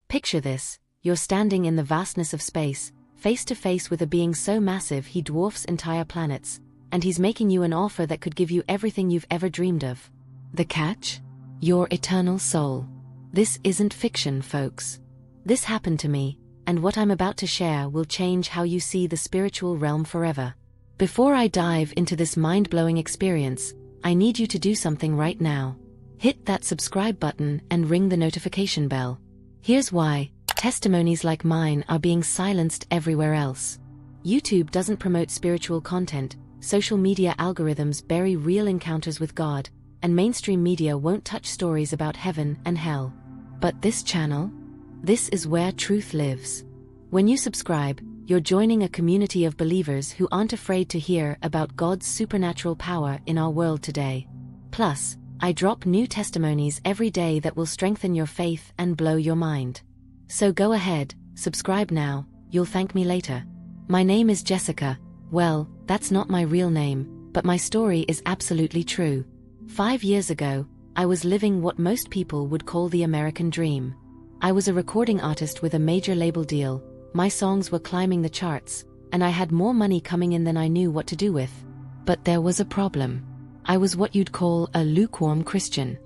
Picture this: you're standing in the vastness of space, face to face with a being so massive he dwarfs entire planets, and he's making you an offer that could give you everything you've ever dreamed of. The catch? Your eternal soul. This isn't fiction, folks. This happened to me, and what I'm about to share will change how you see the spiritual realm forever. Before I dive into this mind-blowing experience, I need you to do something right now. Hit that subscribe button and ring the notification bell. Here's why: testimonies like mine are being silenced everywhere else. YouTube doesn't promote spiritual content, social media algorithms bury real encounters with God, and mainstream media won't touch stories about heaven and hell. But this channel? This is where truth lives. When you subscribe, you're joining a community of believers who aren't afraid to hear about God's supernatural power in our world today. Plus, I drop new testimonies every day that will strengthen your faith and blow your mind. So go ahead, subscribe now, you'll thank me later. My name is Jessica. Well, that's not my real name, but my story is absolutely true. 5 years ago, I was living what most people would call the American dream. I was a recording artist with a major label deal, my songs were climbing the charts, and I had more money coming in than I knew what to do with. But there was a problem. I was what you'd call a lukewarm Christian.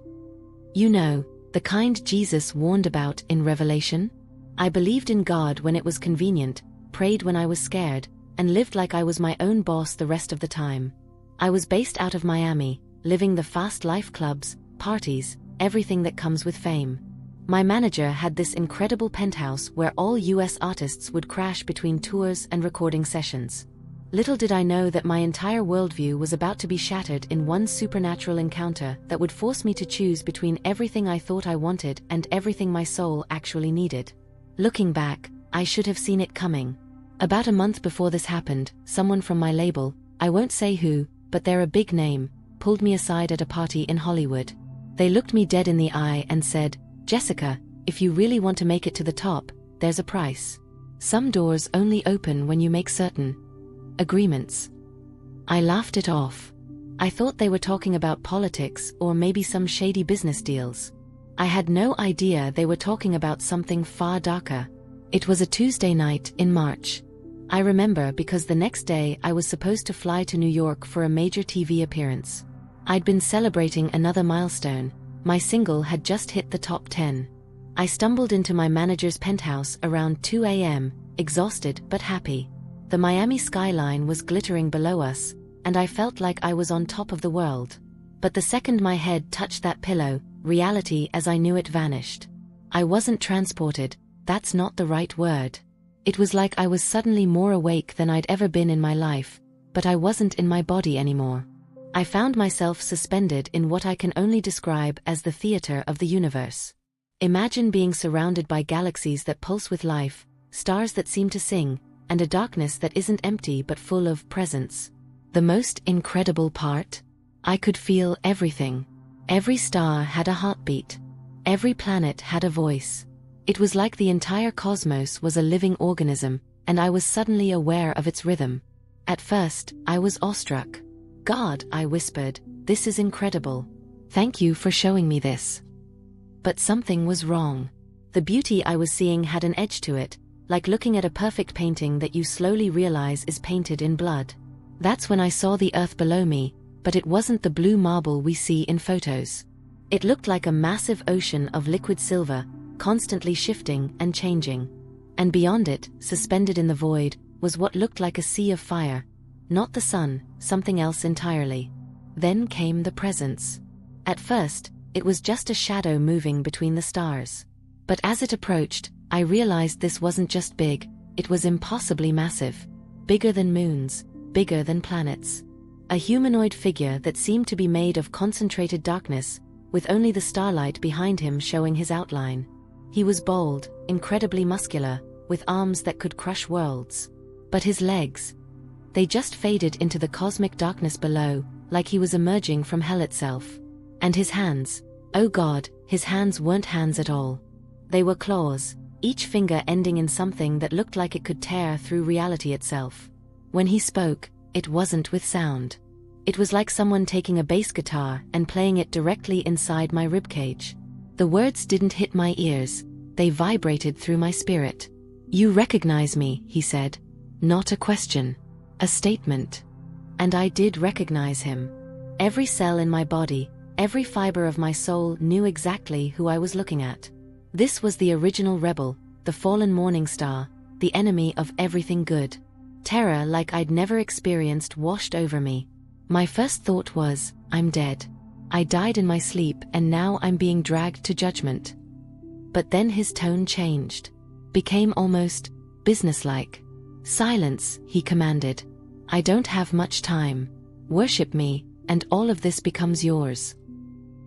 You know, the kind Jesus warned about in Revelation? I believed in God when it was convenient, prayed when I was scared, and lived like I was my own boss the rest of the time. I was based out of Miami, living the fast life, clubs, parties, everything that comes with fame. My manager had this incredible penthouse where all US artists would crash between tours and recording sessions. Little did I know that my entire worldview was about to be shattered in one supernatural encounter that would force me to choose between everything I thought I wanted and everything my soul actually needed. Looking back, I should have seen it coming. About a month before this happened, someone from my label, I won't say who, but they're a big name, pulled me aside at a party in Hollywood. They looked me dead in the eye and said, "Jessica, if you really want to make it to the top, there's a price. Some doors only open when you make certain agreements." I laughed it off. I thought they were talking about politics or maybe some shady business deals. I had no idea they were talking about something far darker. It was a Tuesday night in March. I remember because the next day I was supposed to fly to New York for a major TV appearance. I'd been celebrating another milestone. My single had just hit the top 10. I stumbled into my manager's penthouse around 2 a.m., exhausted but happy. The Miami skyline was glittering below us, and I felt like I was on top of the world. But the second my head touched that pillow, reality as I knew it vanished. I wasn't transported, that's not the right word. It was like I was suddenly more awake than I'd ever been in my life, but I wasn't in my body anymore. I found myself suspended in what I can only describe as the theater of the universe. Imagine being surrounded by galaxies that pulse with life, stars that seem to sing, and a darkness that isn't empty but full of presence. The most incredible part? I could feel everything. Every star had a heartbeat. Every planet had a voice. It was like the entire cosmos was a living organism, and I was suddenly aware of its rhythm. At first, I was awestruck. "God," I whispered, "this is incredible. Thank you for showing me this." But something was wrong. The beauty I was seeing had an edge to it, like looking at a perfect painting that you slowly realize is painted in blood. That's when I saw the earth below me, but it wasn't the blue marble we see in photos. It looked like a massive ocean of liquid silver, constantly shifting and changing. And beyond it, suspended in the void, was what looked like a sea of fire. Not the sun, something else entirely. Then came the presence. At first, it was just a shadow moving between the stars. But as it approached, I realized this wasn't just big, it was impossibly massive. Bigger than moons, bigger than planets. A humanoid figure that seemed to be made of concentrated darkness, with only the starlight behind him showing his outline. He was bold, incredibly muscular, with arms that could crush worlds. But his legs, they just faded into the cosmic darkness below, like he was emerging from hell itself. And his hands, oh God, his hands weren't hands at all. They were claws, each finger ending in something that looked like it could tear through reality itself. When he spoke, it wasn't with sound. It was like someone taking a bass guitar and playing it directly inside my ribcage. The words didn't hit my ears, they vibrated through my spirit. "You recognize me," he said. Not a question. A statement. And I did recognize him. Every cell in my body, every fiber of my soul knew exactly who I was looking at. This was the original rebel, the fallen morning star, the enemy of everything good. Terror like I'd never experienced washed over me. My first thought was, I'm dead. I died in my sleep and now I'm being dragged to judgment. But then his tone changed. Became almost businesslike. "Silence," he commanded. "I don't have much time. Worship me, and all of this becomes yours."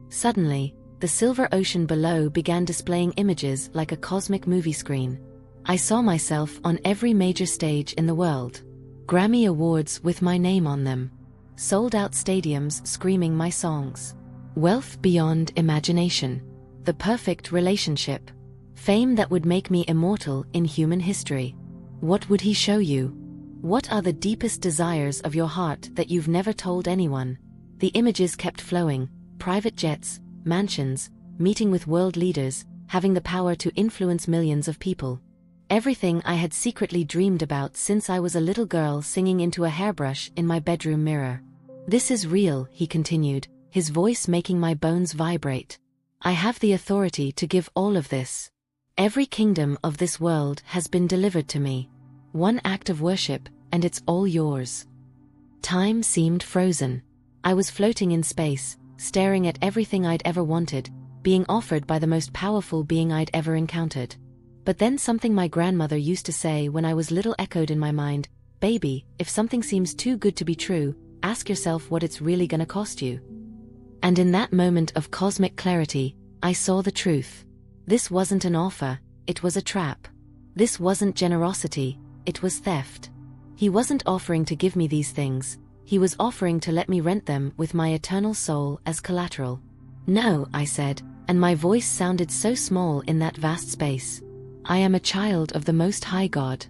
Suddenly, the silver ocean below began displaying images like a cosmic movie screen. I saw myself on every major stage in the world. Grammy Awards with my name on them. Sold-out stadiums screaming my songs. Wealth beyond imagination. The perfect relationship. Fame that would make me immortal in human history. What would he show you? What are the deepest desires of your heart that you've never told anyone? The images kept flowing. Private jets, mansions, meeting with world leaders, having the power to influence millions of people. Everything I had secretly dreamed about since I was a little girl singing into a hairbrush in my bedroom mirror. "This is real," he continued, his voice making my bones vibrate. "I have the authority to give all of this. Every kingdom of this world has been delivered to me. One act of worship, and it's all yours." Time seemed frozen. I was floating in space, staring at everything I'd ever wanted, being offered by the most powerful being I'd ever encountered. But then something my grandmother used to say when I was little echoed in my mind, "Baby, if something seems too good to be true, ask yourself what it's really gonna cost you." And in that moment of cosmic clarity, I saw the truth. This wasn't an offer, it was a trap. This wasn't generosity, it was theft. He wasn't offering to give me these things, he was offering to let me rent them with my eternal soul as collateral. "No," I said, and my voice sounded so small in that vast space. "I am a child of the Most High God."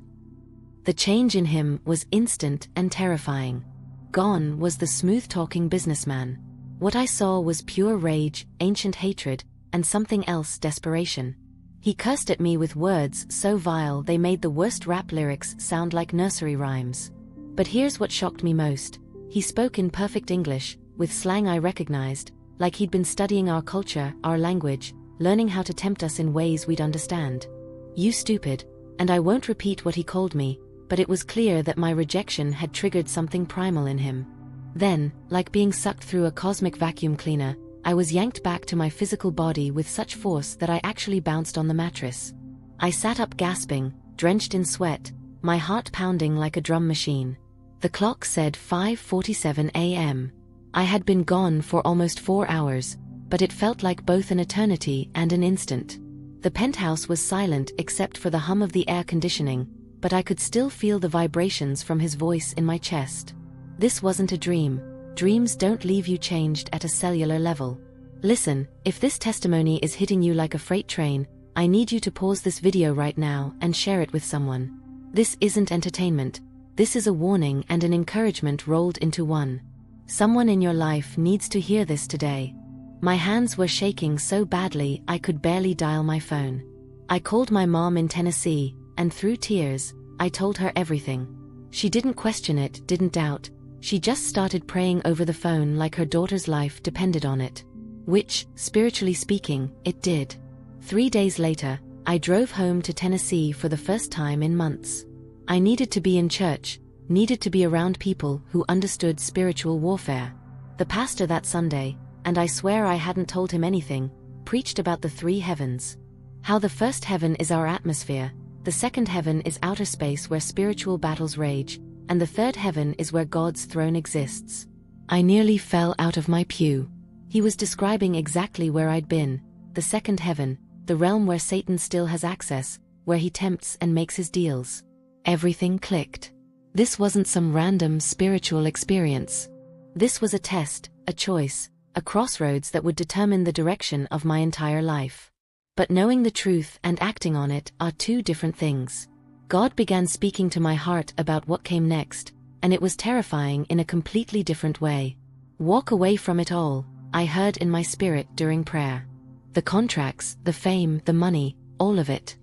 The change in him was instant and terrifying. Gone was the smooth-talking businessman. What I saw was pure rage, ancient hatred, and something else, desperation. He cursed at me with words so vile they made the worst rap lyrics sound like nursery rhymes. But here's what shocked me most. He spoke in perfect English, with slang I recognized, like he'd been studying our culture, our language, learning how to tempt us in ways we'd understand. "You stupid," and I won't repeat what he called me, but it was clear that my rejection had triggered something primal in him. Then, like being sucked through a cosmic vacuum cleaner, I was yanked back to my physical body with such force that I actually bounced on the mattress. I sat up gasping, drenched in sweat, my heart pounding like a drum machine. The clock said 5:47 a.m. I had been gone for almost 4 hours, but it felt like both an eternity and an instant. The penthouse was silent except for the hum of the air conditioning, but I could still feel the vibrations from his voice in my chest. This wasn't a dream. Dreams don't leave you changed at a cellular level. Listen, if this testimony is hitting you like a freight train, I need you to pause this video right now and share it with someone. This isn't entertainment. This is a warning and an encouragement rolled into one. Someone in your life needs to hear this today. My hands were shaking so badly I could barely dial my phone. I called my mom in Tennessee, and through tears, I told her everything. She didn't question it, didn't doubt. She just started praying over the phone like her daughter's life depended on it. Which, spiritually speaking, it did. 3 days later, I drove home to Tennessee for the first time in months. I needed to be in church, needed to be around people who understood spiritual warfare. The pastor that Sunday, and I swear I hadn't told him anything, preached about the 3 heavens. How the first heaven is our atmosphere, the second heaven is outer space where spiritual battles rage, and the third heaven is where God's throne exists. I nearly fell out of my pew. He was describing exactly where I'd been, the second heaven, the realm where Satan still has access, where he tempts and makes his deals. Everything clicked. This wasn't some random spiritual experience. This was a test, a choice, a crossroads that would determine the direction of my entire life. But knowing the truth and acting on it are 2 different things. God began speaking to my heart about what came next, and it was terrifying in a completely different way. "Walk away from it all," I heard in my spirit during prayer. The contracts, the fame, the money, all of it.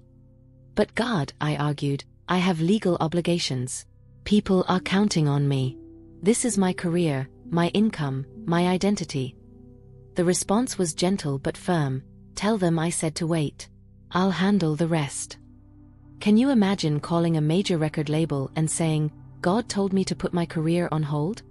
But God, I argued, I have legal obligations. People are counting on me. This is my career, my income, my identity. The response was gentle but firm. Tell them I said to wait. I'll handle the rest. Can you imagine calling a major record label and saying, God told me to put my career on hold?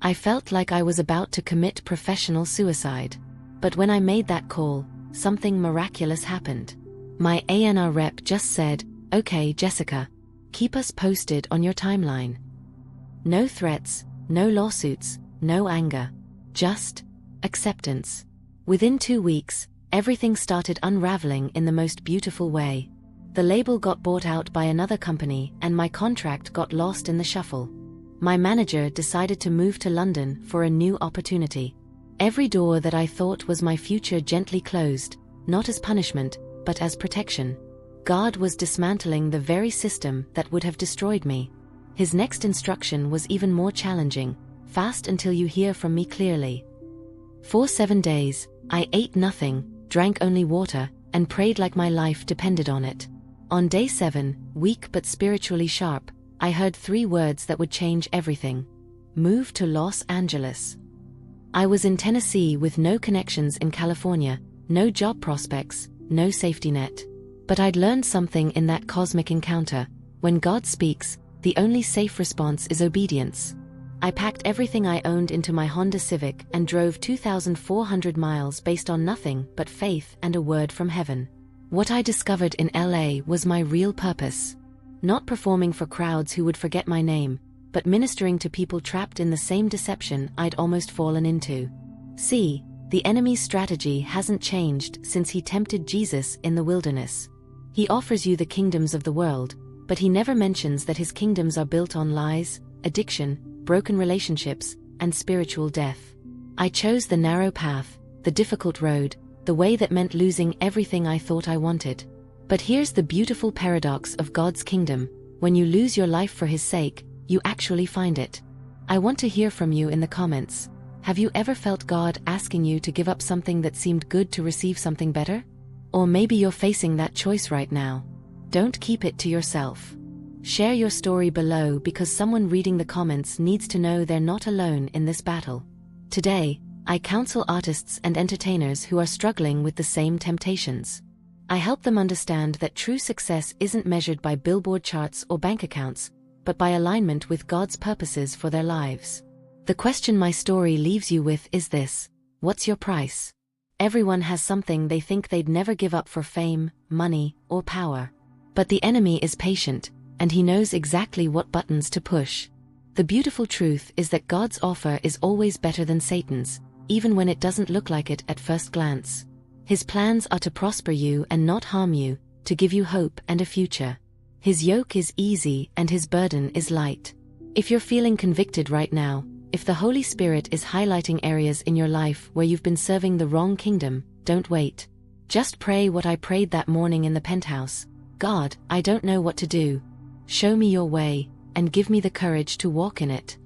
I felt like I was about to commit professional suicide. But when I made that call, something miraculous happened. My A&R rep just said, "Okay, Jessica, keep us posted on your timeline." No threats, no lawsuits, no anger. Just acceptance. Within 2 weeks, everything started unraveling in the most beautiful way. The label got bought out by another company and my contract got lost in the shuffle. My manager decided to move to London for a new opportunity. Every door that I thought was my future gently closed, not as punishment, but as protection. God was dismantling the very system that would have destroyed me. His next instruction was even more challenging: fast until you hear from me clearly. For 7 days, I ate nothing, drank only water, and prayed like my life depended on it. On day 7, weak but spiritually sharp, I heard 3 words that would change everything. Move to Los Angeles. I was in Tennessee with no connections in California, no job prospects, no safety net. But I'd learned something in that cosmic encounter. When God speaks, the only safe response is obedience. I packed everything I owned into my Honda Civic and drove 2,400 miles based on nothing but faith and a word from heaven. What I discovered in LA was my real purpose. Not performing for crowds who would forget my name, but ministering to people trapped in the same deception I'd almost fallen into. See, the enemy's strategy hasn't changed since he tempted Jesus in the wilderness. He offers you the kingdoms of the world, but he never mentions that his kingdoms are built on lies, addiction, broken relationships, and spiritual death. I chose the narrow path, the difficult road, the way that meant losing everything I thought I wanted. But here's the beautiful paradox of God's kingdom: when you lose your life for his sake, you actually find it. I want to hear from you in the comments. Have you ever felt God asking you to give up something that seemed good to receive something better? Or maybe you're facing that choice right now. Don't keep it to yourself. Share your story below, because someone reading the comments needs to know they're not alone in this battle. Today, I counsel artists and entertainers who are struggling with the same temptations. I help them understand that true success isn't measured by Billboard charts or bank accounts, but by alignment with God's purposes for their lives. The question my story leaves you with is this: what's your price? Everyone has something they think they'd never give up for fame, money, or power. But the enemy is patient, and he knows exactly what buttons to push. The beautiful truth is that God's offer is always better than Satan's, even when it doesn't look like it at first glance. His plans are to prosper you and not harm you, to give you hope and a future. His yoke is easy and his burden is light. If you're feeling convicted right now, if the Holy Spirit is highlighting areas in your life where you've been serving the wrong kingdom, don't wait. Just pray what I prayed that morning in the penthouse: God, I don't know what to do. Show me your way, and give me the courage to walk in it.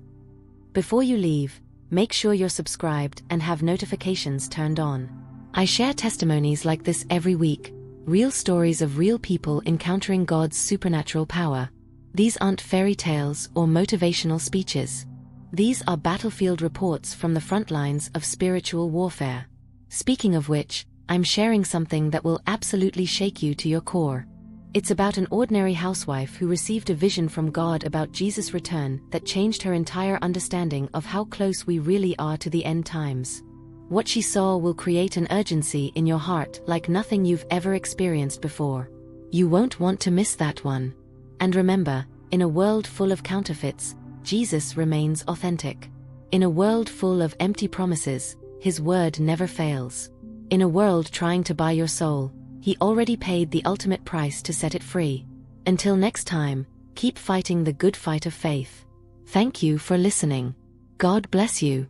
Before you leave, make sure you're subscribed and have notifications turned on. I share testimonies like this every week, real stories of real people encountering God's supernatural power. These aren't fairy tales or motivational speeches. These are battlefield reports from the front lines of spiritual warfare. Speaking of which, I'm sharing something that will absolutely shake you to your core. It's about an ordinary housewife who received a vision from God about Jesus' return that changed her entire understanding of how close we really are to the end times. What she saw will create an urgency in your heart like nothing you've ever experienced before. You won't want to miss that one. And remember, in a world full of counterfeits, Jesus remains authentic. In a world full of empty promises, his word never fails. In a world trying to buy your soul, he already paid the ultimate price to set it free. Until next time, keep fighting the good fight of faith. Thank you for listening. God bless you.